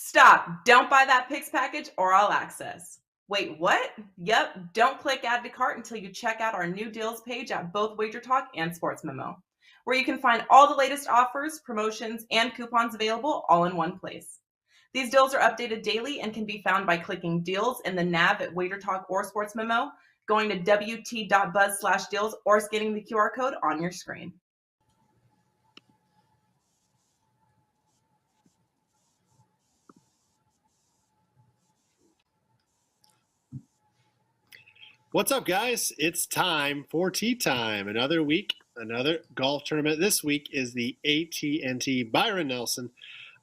Stop. Don't buy that picks package or all access. Wait, what? Yep. Don't click add to cart until you check out our new deals page at both WagerTalk and Sports Memo, where you can find all the latest offers, promotions, and coupons available all in one place. These deals are updated daily and can be found by clicking deals in the nav at WagerTalk or Sports Memo, going to wt.buzz/deals, or scanning the QR code on your screen. What's up, guys? It's time for tea time. Another week, another golf tournament. This week is the AT&T Byron Nelson.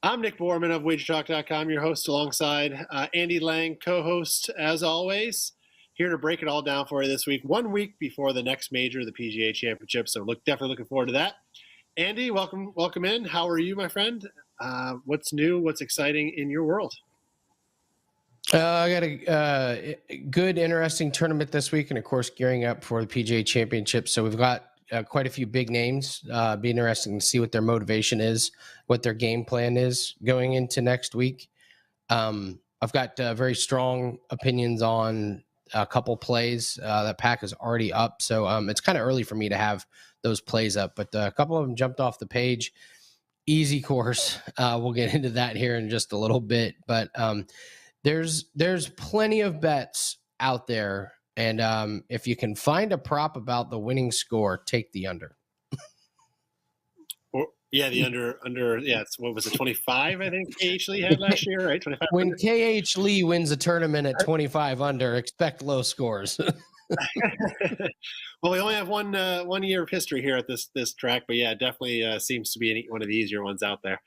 I'm Nick Borrman of WagerTalk.com, your host, alongside Andy Lang, co-host, as always. Here to break it all down for you this week, 1 week before the next major, the PGA Championship. So definitely looking forward to that. Andy, welcome in. How are you, my friend? What's new? What's exciting in your world? I got a good, interesting tournament this week, and of course, gearing up for the PGA Championship. So we've got quite a few big names. Be interesting to see what their motivation is, what their game plan is going into next week. I've got very strong opinions on a couple plays. That pack is already up, so it's kind of early for me to have those plays up, but a couple of them jumped off the page. Easy course. We'll get into that here in just a little bit, but there's plenty of bets out there, and if you can find a prop about the winning score, take the under. Yeah, the under. Yeah, it's, what was it, 25? I think KH Lee had last year, right? 25. When KH Lee wins a tournament at 25 under, expect low scores. Well, we only have one year of history here at this track, but yeah, definitely seems to be one of the easier ones out there.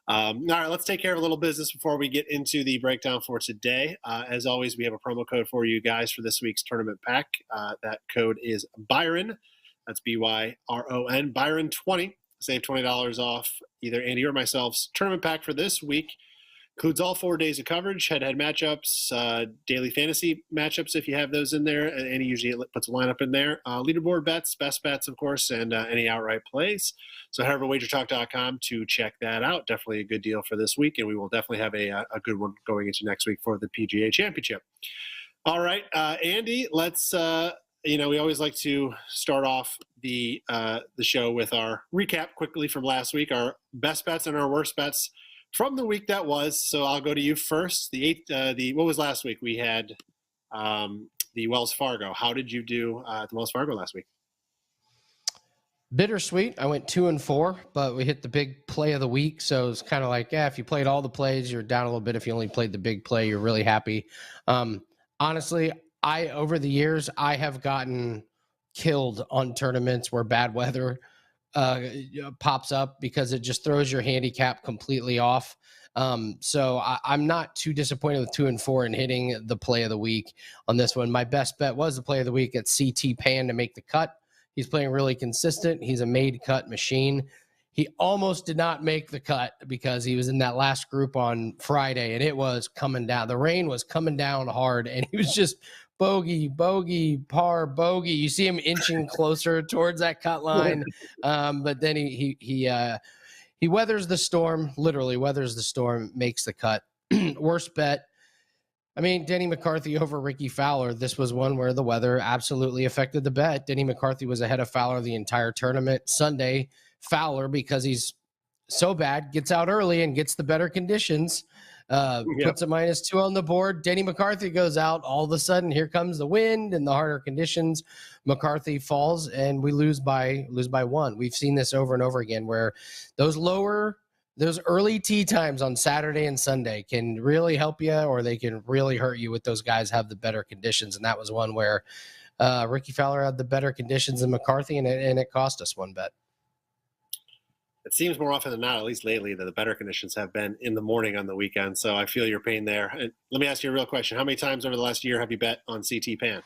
All right, let's take care of a little business before we get into the breakdown for today. As always, we have a promo code for you guys for this week's tournament pack. That code is Byron. That's BYRON, Byron 20. Save $20 off either Andy or myself's tournament pack for this week. Includes all 4 days of coverage, head-to-head matchups, daily fantasy matchups if you have those in there. And Andy usually puts a lineup in there. Leaderboard bets, best bets, of course, and any outright plays. So head over to WagerTalk.com to check that out. Definitely a good deal for this week, and we will definitely have a good one going into next week for the PGA Championship. All right, Andy, let's we always like to start off the show with our recap quickly from last week, our best bets and our worst bets from the week that was. So I'll go to you first. What was last week? We had the Wells Fargo. How did you do at the Wells Fargo last week? Bittersweet. I went 2-4, but we hit the big play of the week. So it's kind of like, if you played all the plays, you're down a little bit. If you only played the big play, you're really happy. Honestly, over the years, I have gotten killed on tournaments where bad weather pops up because it just throws your handicap completely off. So I'm not too disappointed with 2-4 and hitting the play of the week on this one. My best bet was the play of the week at CT Pan to make the cut. He's playing really consistent. He's a made cut machine. He almost did not make the cut because he was in that last group on Friday and it was coming down. The rain was coming down hard and he was just bogey, par, bogey. You see him inching closer towards that cut line. But then he weathers the storm, literally weathers the storm, makes the cut. Worst bet. I mean, Denny McCarthy over Ricky Fowler. This was one where the weather absolutely affected the bet. Denny McCarthy was ahead of Fowler the entire tournament. Sunday, Fowler, because he's so bad, gets out early and gets the better conditions. Puts a -2 on the board. Denny McCarthy goes out. All of a sudden, here comes the wind and the harder conditions. McCarthy falls, and we lose by 1. We've seen this over and over again, where those early tee times on Saturday and Sunday can really help you, or they can really hurt you with those guys have the better conditions. And that was one where Ricky Fowler had the better conditions than McCarthy, and it cost us one bet. It seems more often than not, at least lately, that the better conditions have been in the morning on the weekend. So I feel your pain there. And let me ask you a real question. How many times over the last year have you bet on CT Pan?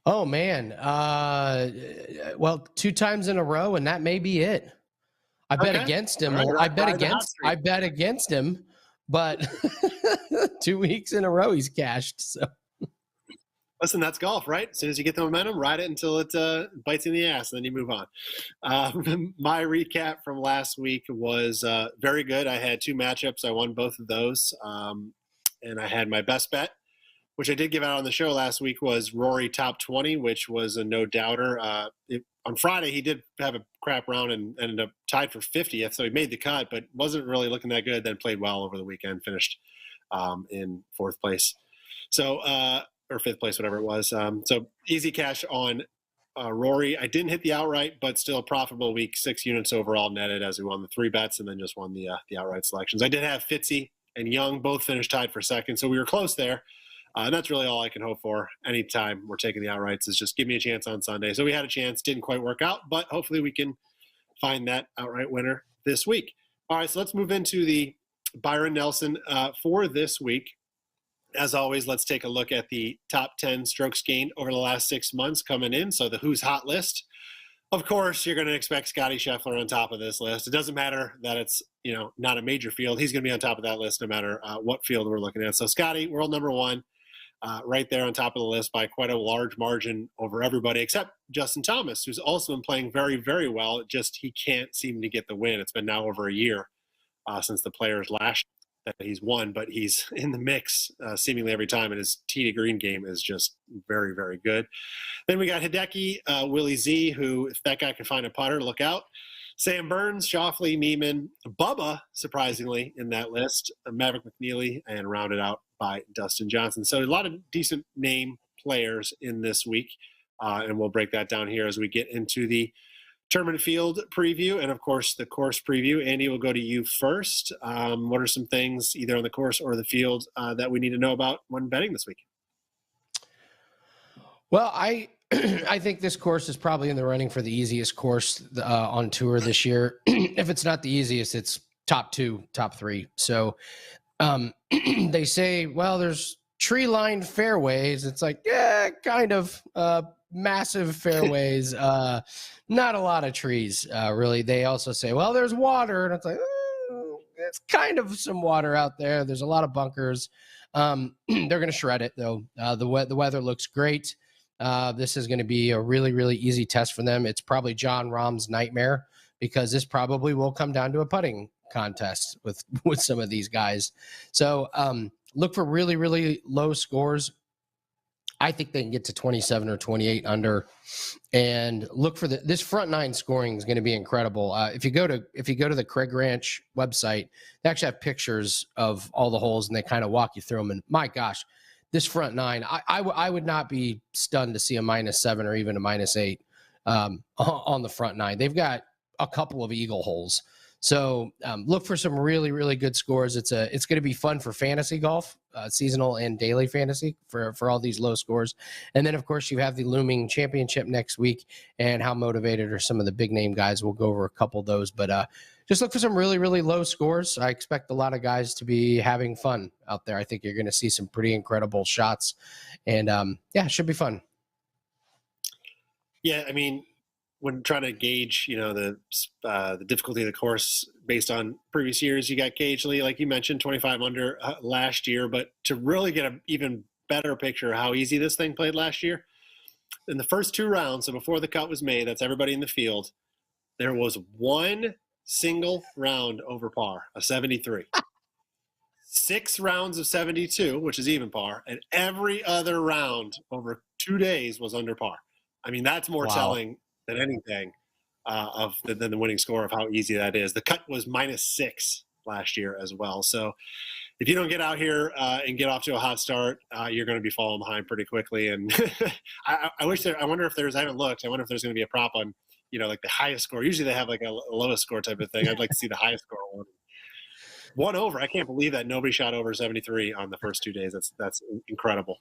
Oh, man. Well, 2 times in a row, and that may be it. I bet against him. Right, I bet against him, but 2 weeks in a row he's cashed. So Listen, that's golf, right? As soon as you get the momentum, ride it until it bites you in the ass, and then you move on. My recap from last week was very good. I had 2 matchups. I won both of those. And I had my best bet, which I did give out on the show last week, was Rory top 20, which was a no-doubter. On Friday, he did have a crap round and ended up tied for 50th, so he made the cut, but wasn't really looking that good. Then played well over the weekend, finished in 4th place. So, or 5th place, whatever it was. So easy cash on Rory. I didn't hit the outright, but still a profitable week. 6 units overall netted as we won the 3 bets and then just won the outright selections. I did have Fitzy and Young both finished tied for 2nd, so we were close there. And that's really all I can hope for anytime we're taking the outrights is just give me a chance on Sunday. So we had a chance, didn't quite work out, but hopefully we can find that outright winner this week. All right, so let's move into the Byron Nelson for this week. As always, let's take a look at the top 10 strokes gained over the last 6 months coming in. So the Who's Hot list. Of course, you're going to expect Scotty Scheffler on top of this list. It doesn't matter that it's, not a major field. He's going to be on top of that list no matter what field we're looking at. So Scotty, world number 1. Right there on top of the list by quite a large margin over everybody except Justin Thomas, who's also been playing very, very well. Just he can't seem to get the win. It's been now over a year since the Players last that he's won, but he's in the mix seemingly every time, and his tee to green game is just very, very good. Then we got Hideki, Willie Z, who, if that guy can find a putter, look out. Sam Burns, Schauffele, Neiman, Bubba, surprisingly, in that list, Maverick McNeely, and rounded out by Dustin Johnson. So a lot of decent name players in this week, and we'll break that down here as we get into the tournament field preview and, of course, the course preview. Andy, we'll go to you first. What are some things, either on the course or the field, that we need to know about when betting this week? Well, I think this course is probably in the running for the easiest course on tour this year. If it's not the easiest, it's top 2, top 3. So they say, well, there's tree-lined fairways. It's like, yeah, kind of massive fairways. Not a lot of trees, really. They also say, well, there's water. And it's like, it's kind of some water out there. There's a lot of bunkers. They're going to shred it, though. The weather looks great. This is going to be a really, really easy test for them. It's probably John Rahm's nightmare because this probably will come down to a putting contest with some of these guys. So look for really, really low scores. I think they can get to 27 or 28 under, and look for this front 9 scoring is going to be incredible. If you go to the Craig Ranch website, they actually have pictures of all the holes and they kind of walk you through them. And my gosh, this front 9, I would not be stunned to see a -7 or even a -8 on the front 9. They've got a couple of eagle holes. So look for some really, really good scores. It's going to be fun for fantasy golf, seasonal and daily fantasy for all these low scores. And then, of course, you have the looming championship next week, and how motivated are some of the big name guys. We'll go over a couple of those, but just look for some really, really low scores. I expect a lot of guys to be having fun out there. I think you're going to see some pretty incredible shots, and yeah, it should be fun. Yeah, I mean, when trying to gauge, the difficulty of the course based on previous years, you got Gagely, like you mentioned, 25 under last year. But to really get an even better picture of how easy this thing played last year, in the first 2 rounds, so before the cut was made, that's everybody in the field, there was one single round over par, a 73. 6 rounds of 72, which is even par, and every other round over 2 days was under par. I mean, that's more telling than anything than the winning score of how easy that is. The cut was -6 last year as well. So if you don't get out here and get off to a hot start, you're going to be falling behind pretty quickly. And I wonder if there's, I haven't looked, I wonder if there's going to be a prop on, like the highest score. Usually they have like a lowest score type of thing. I'd like to see the highest score one. 1 over. I can't believe that nobody shot over 73 on the first 2 days. That's incredible.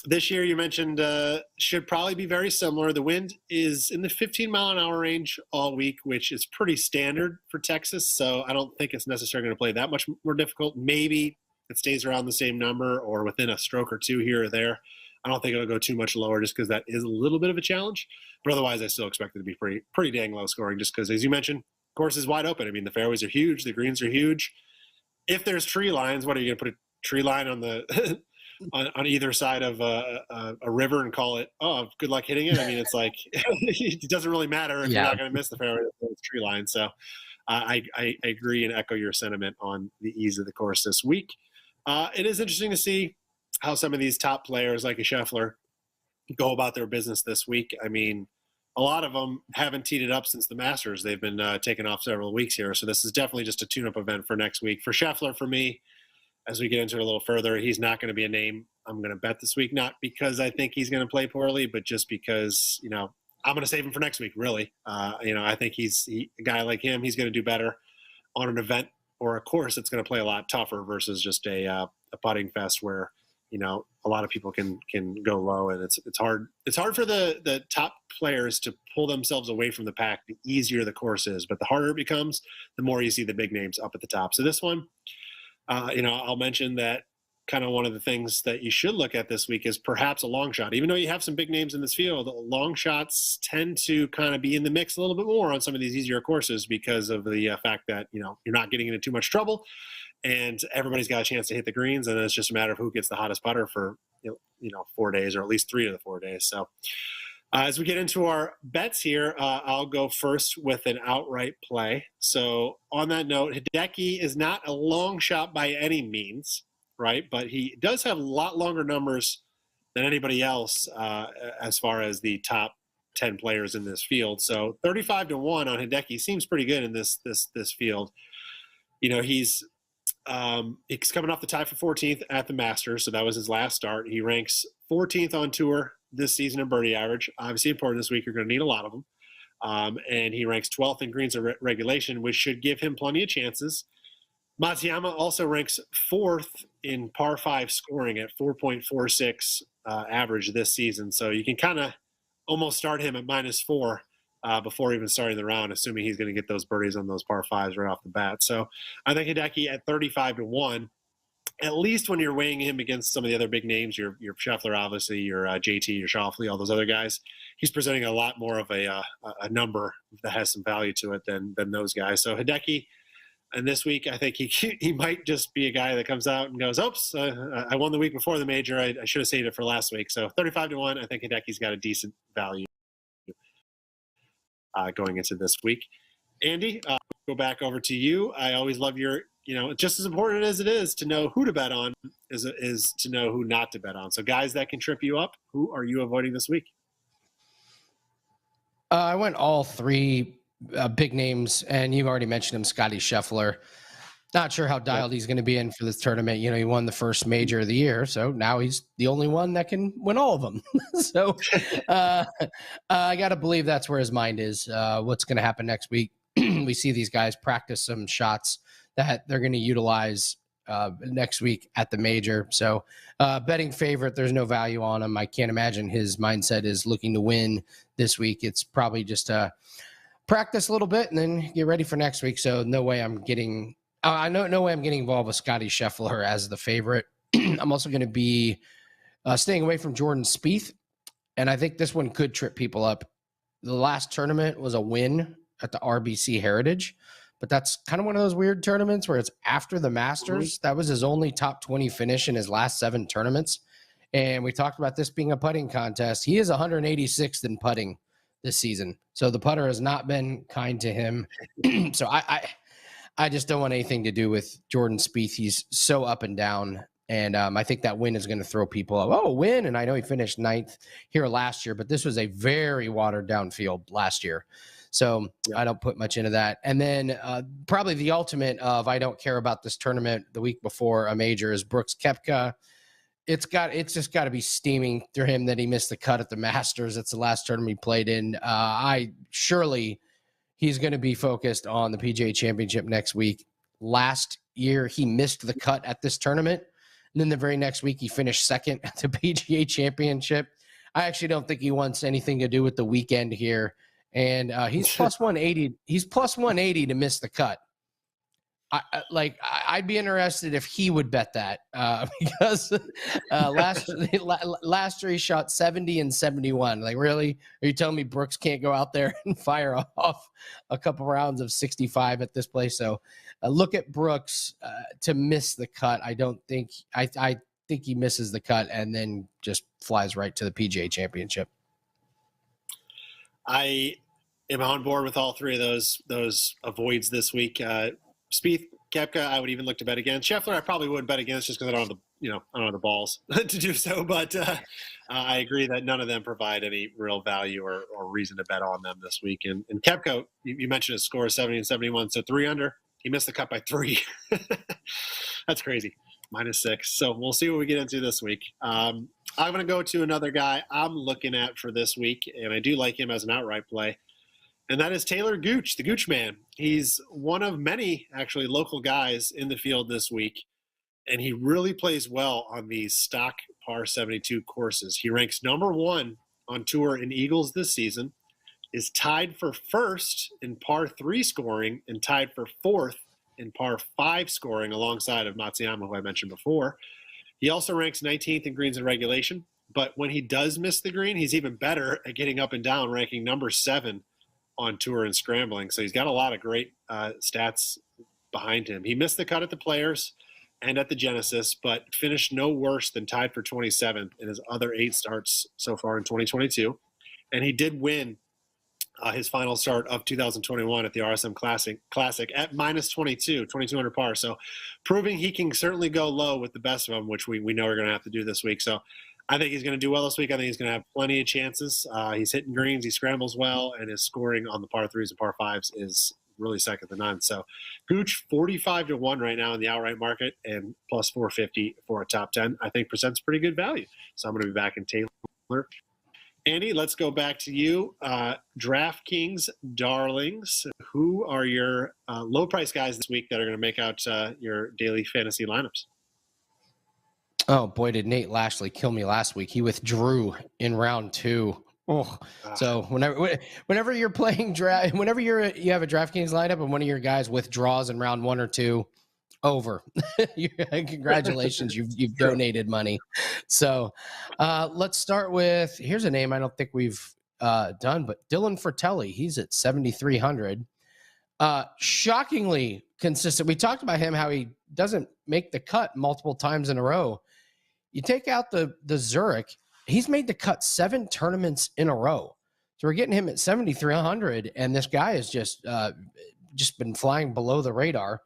This year, you mentioned, should probably be very similar. The wind is in the 15-mile-an-hour range all week, which is pretty standard for Texas. So I don't think it's necessarily going to play that much more difficult. Maybe it stays around the same number or within a stroke or 2 here or there. I don't think it'll go too much lower just because that is a little bit of a challenge. But otherwise, I still expect it to be pretty dang low scoring just because, as you mentioned, course is wide open. I mean, the fairways are huge. The greens are huge. If there's tree lines, what are you going to put a tree line on the on either side of a river and call it, oh, good luck hitting it. I mean, it's like it doesn't really matter if you're not going to miss the fairway tree line. So I agree and echo your sentiment on the ease of the course this week. It is interesting to see how some of these top players like a Scheffler go about their business this week. I mean, a lot of them haven't teed it up since the Masters. They've been taking off several weeks here. So this is definitely just a tune-up event for next week. For Scheffler, for me, as we get into it a little further, he's not going to be a name I'm going to bet this week, not because I think he's going to play poorly, but just because, I'm going to save him for next week, really. I think a guy like him, he's going to do better on an event or a course that's going to play a lot tougher versus just a putting fest where, a lot of people can go low, and it's hard. It's hard for the top players to pull themselves away from the pack. The easier the course is, but the harder it becomes, the more you see the big names up at the top. So this one, I'll mention that kind of one of the things that you should look at this week is perhaps a long shot. Even though you have some big names in this field, long shots tend to kind of be in the mix a little bit more on some of these easier courses because of the fact that, you're not getting into too much trouble and everybody's got a chance to hit the greens. And it's just a matter of who gets the hottest putter for, 4 days, or at least 3 of the 4 days. So as we get into our bets here, I'll go first with an outright play. So on that note, Hideki is not a long shot by any means, right? But he does have a lot longer numbers than anybody else as far as the top 10 players in this field. So 35-1 on Hideki seems pretty good in this field. He's coming off the tie for 14th at the Masters, so that was his last start. He ranks 14th on tour this season in birdie average. Obviously important this week. You're going to need a lot of them. And he ranks 12th in greens of regulation, which should give him plenty of chances. Matsuyama also ranks 4th in par 5 scoring at 4.46 average this season. So you can kind of almost start him at -4 before even starting the round, assuming he's going to get those birdies on those par 5s right off the bat. So I think Hideki at 35-1, at least when you're weighing him against some of the other big names, your Scheffler, obviously, your JT, your Schauffele, all those other guys, he's presenting a lot more of a number that has some value to it than those guys. So Hideki, and this week, I think he might just be a guy that comes out and goes, oops, I won the week before the major. I should have saved it for last week. So 35-1, I think Hideki's got a decent value going into this week. Andy, go back over to you. I always love your, just as important as it is to know who to bet on is to know who not to bet on. So guys that can trip you up, who are you avoiding this week? I went all 3 big names, and you've already mentioned him, Scotty Scheffler. Not sure how dialed he's going to be in for this tournament. He won the first major of the year, so now he's the only one that can win all of them. So I got to believe that's where his mind is. What's going to happen next week? We see these guys practice some shots that they're going to utilize next week at the major. So betting favorite, there's no value on him. I can't imagine his mindset is looking to win this week. It's probably just practice a little bit and then get ready for next week. So no way I'm getting no way I'm getting involved with Scotty Scheffler as the favorite. I'm also going to be staying away from Jordan Spieth, and I think this one could trip people up. The last tournament was a win at the RBC Heritage, but that's kind of one of those weird tournaments where it's after the Masters. That was his only top 20 finish in his last 7 tournaments, and we talked about this being a putting contest. He is 186th in putting this season, so the putter has not been kind to him. So I just don't want anything to do with Jordan Spieth. He's so up and down, and I think that win is going to throw people up. Oh, win, and I know he finished 9th here last year, but this was a very watered-down field last year. So I don't put much into that. And then probably the ultimate of I don't care about this tournament the week before a major is Brooks Koepka. It's just got to be steaming through him that he missed the cut at the Masters. It's the last tournament he played in. He's going to be focused on the PGA Championship next week. Last year, he missed the cut at this tournament. And then the very next week, he finished 2nd at the PGA Championship. I actually don't think he wants anything to do with the weekend here. And he's plus 180. He's plus 180 to miss the cut. I'd be interested if he would bet that because last year he shot 70 and 71. Like, really? Are you telling me Brooks can't go out there and fire off a couple rounds of 65 at this place? So look at Brooks to miss the cut. I don't think I think he misses the cut and then just flies right to the PGA Championship. I am on board with all three of those avoids this week. Spieth, Koepka, I would even look to bet against. Scheffler, I probably would bet against just because I don't have the balls to do so. But I agree that none of them provide any real value or reason to bet on them this week. And Koepka, you mentioned his score 70 and 71, so 3 under. He missed the cut by 3. That's crazy. -6. So we'll see what we get into this week. I'm going to go to another guy I'm looking at for this week, and I do like him as an outright play. And that is Taylor Gooch, the Gooch man. He's one of many, actually, local guys in the field this week, and he really plays well on these stock par 72 courses. He ranks #1 on tour in Eagles this season, is tied for first in par 3 scoring, and tied for 4th in par 5 scoring alongside of Matsuyama, who I mentioned before. He also ranks 19th in greens in regulation, but when he does miss the green, he's even better at getting up and down, ranking #7 on tour and scrambling. So he's got a lot of great stats behind him. He missed the cut at the Players and at the Genesis, but finished no worse than tied for 27th in his other 8 starts so far in 2022. And he did win his final start of 2021 at the RSM Classic at -22, 2200 par. So proving he can certainly go low with the best of them, which we know we're going to have to do this week. So I think he's going to do well this week. I think he's going to have plenty of chances. He's hitting greens, he scrambles well, and his scoring on the par 3s and par 5s is really second to none. So Gooch 45-1 right now in the outright market, and plus 450 for a top 10, I think presents pretty good value. So I'm going to be back in Taylor. Andy, let's go back to you. DraftKings darlings, who are your low price guys this week that are going to make out your daily fantasy lineups? Oh boy, did Nate Lashley kill me last week. He withdrew in round 2. Oh, so whenever you're playing draft, whenever you have a DraftKings lineup and one of your guys withdraws in round 1 or 2, over. Congratulations, you've donated money. So let's start with, here's a name I don't think we've done, but Dylan Fratelli. He's at 7,300. Shockingly consistent. We talked about him, how he doesn't make the cut multiple times in a row. You take out the Zurich, he's made the cut 7 tournaments in a row. So we're getting him at 7,300, and this guy has just been flying below the radar.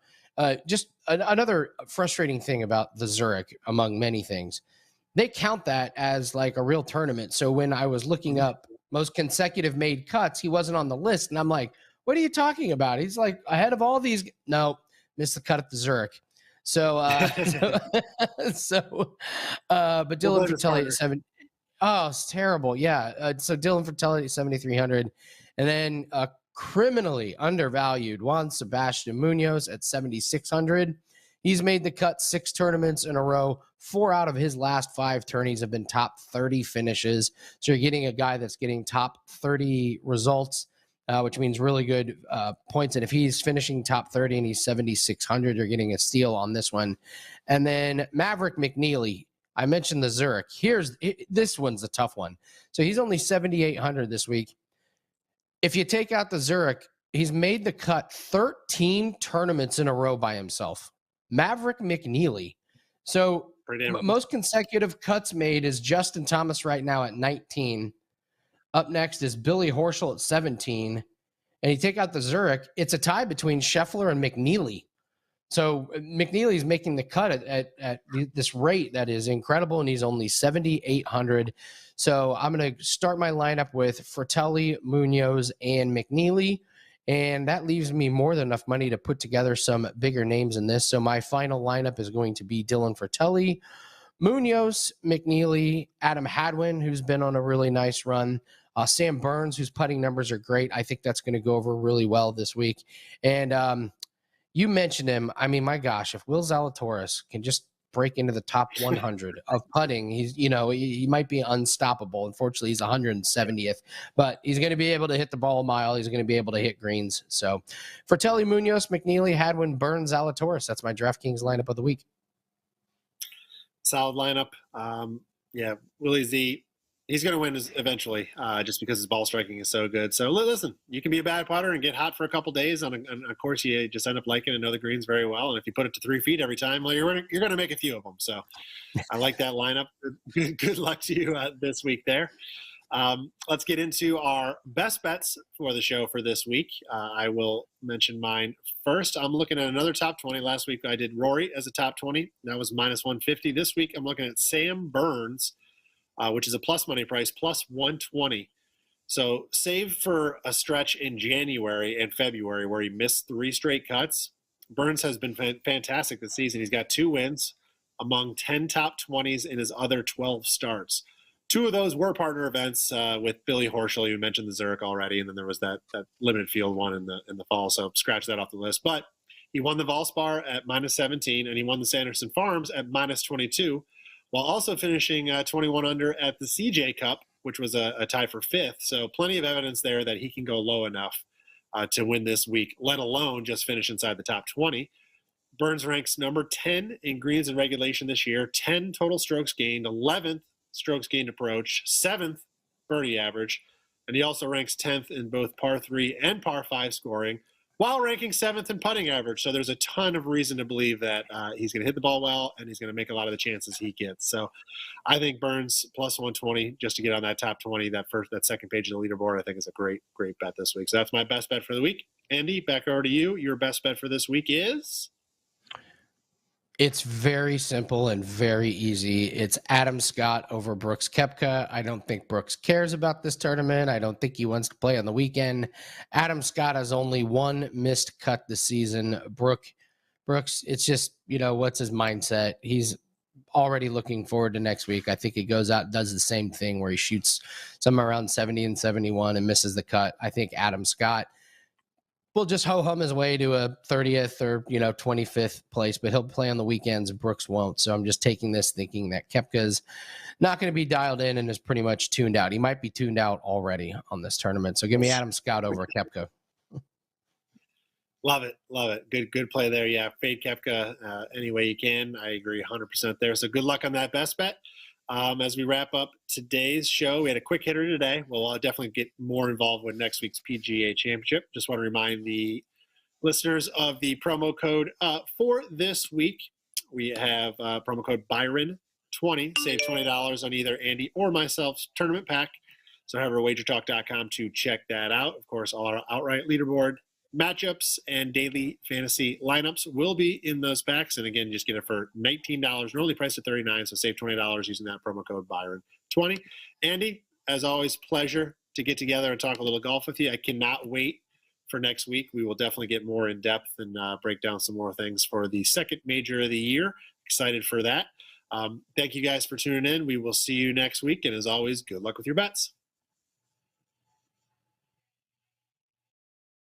Just another frustrating thing about the Zurich, among many things, they count that as like a real tournament. So when I was looking up most consecutive made cuts, he wasn't on the list. And I'm like, what are you talking about? He's like ahead of all these. No, missed the cut at the Zurich. So, but Dylan Fratelli at 7. Oh, it's terrible. Yeah. So Dylan Fratelli at 7,300. And then criminally undervalued Juan Sebastian Munoz at 7,600. He's made the cut 6 tournaments in a row. 4 out of his last 5 tourneys have been top 30 finishes. So you're getting a guy that's getting top 30 results, which means really good points. And if he's finishing top 30 and he's 7,600, you're getting a steal on this one. And then Maverick McNeely. I mentioned the Zurich. This one's a tough one. So he's only 7,800 this week. If you take out the Zurich, he's made the cut 13 tournaments in a row by himself. Maverick McNeely. So most consecutive cuts made is Justin Thomas right now at 19. Up next is Billy Horschel at 17. And you take out the Zurich, it's a tie between Scheffler and McNeely. So McNeely's making the cut at this rate that is incredible, and he's only 7,800. So I'm going to start my lineup with Fratelli, Munoz, and McNeely, and that leaves me more than enough money to put together some bigger names in this. So my final lineup is going to be Dylan Fratelli, Munoz, McNeely, Adam Hadwin, who's been on a really nice run, Sam Burns, whose putting numbers are great. I think that's going to go over really well this week. And you mentioned him. I mean, my gosh, if Will Zalatoris can just break into the top 100 of putting, he might be unstoppable. Unfortunately, he's 170th, but he's going to be able to hit the ball a mile. He's going to be able to hit greens. So Fratelli, Munoz, McNeely, Hadwin, Burns, Zalatoris. That's my DraftKings lineup of the week. Solid lineup. Yeah, Willie Z, He's going to win eventually, just because his ball striking is so good. So listen, you can be a bad putter and get hot for a couple days on a course you just end up liking and know the greens very well. And if you put it to 3 feet every time, well, you're going to make a few of them. So I like that lineup. Good luck to you this week there. Let's get into our best bets for the show for this week. I will mention mine first. I'm looking at another top 20. Last week I did Rory as a top 20. That was minus 150. This week I'm looking at Sam Burns, which is a plus money price, plus 120. So save for a stretch in January and February where he missed 3 straight cuts. Burns has been fantastic this season. He's got 2 wins among 10 top 20s in his other 12 starts. 2 of those were partner events with Billy Horschel. You mentioned the Zurich already, and then there was that limited field one in the fall. So scratch that off the list. But he won the Valspar at minus 17, and he won the Sanderson Farms at minus 22. While also finishing 21 under at the CJ Cup, which was a tie for 5th. So plenty of evidence there that he can go low enough to win this week, let alone just finish inside the top 20. Burns ranks number 10 in greens and regulation this year, 10 total strokes gained, 11th strokes gained approach, 7th birdie average, and he also ranks 10th in both par 3 and par 5 scoring, while ranking 7th in putting average. So there's a ton of reason to believe that he's going to hit the ball well and he's going to make a lot of the chances he gets. So I think Burns plus 120 just to get on that top 20, that second page of the leaderboard, I think is a great bet this week. So that's my best bet for the week. Andy, back over to you. Your best bet for this week is? It's very simple and very easy. It's Adam Scott over Brooks Koepka. I don't think Brooks cares about this tournament. I don't think he wants to play on the weekend. Adam Scott has only 1 missed cut this season. Brooks, it's just, what's his mindset? He's already looking forward to next week. I think he goes out and does the same thing where he shoots somewhere around 70 and 71 and misses the cut. I think Adam Scott will just ho-hum his way to a 30th or 25th place, but he'll play on the weekends. Brooks won't. So I'm just taking this thinking that Koepka's not going to be dialed in and is pretty much tuned out. He might be tuned out already on this tournament. So give me Adam Scott over Koepka. Love it. Good play there. Yeah, fade Koepka any way you can. I agree 100% there. So good luck on that best bet. As we wrap up today's show, we had a quick hitter today. We'll definitely get more involved with next week's PGA Championship. Just want to remind the listeners of the promo code for this week. We have promo code Byron20. Save $20 on either Andy or myself's tournament pack. So head over to WagerTalk.com to check that out. Of course, all our outright leaderboard matchups and daily fantasy lineups will be in those packs. And again, just get it for $19. Normally priced at $39, so save $20 using that promo code Byron20. Andy, as always, pleasure to get together and talk a little golf with you. I cannot wait for next week. We will definitely get more in depth and break down some more things for the second major of the year. Excited for that. Thank you guys for tuning in. We will see you next week. And as always, good luck with your bets.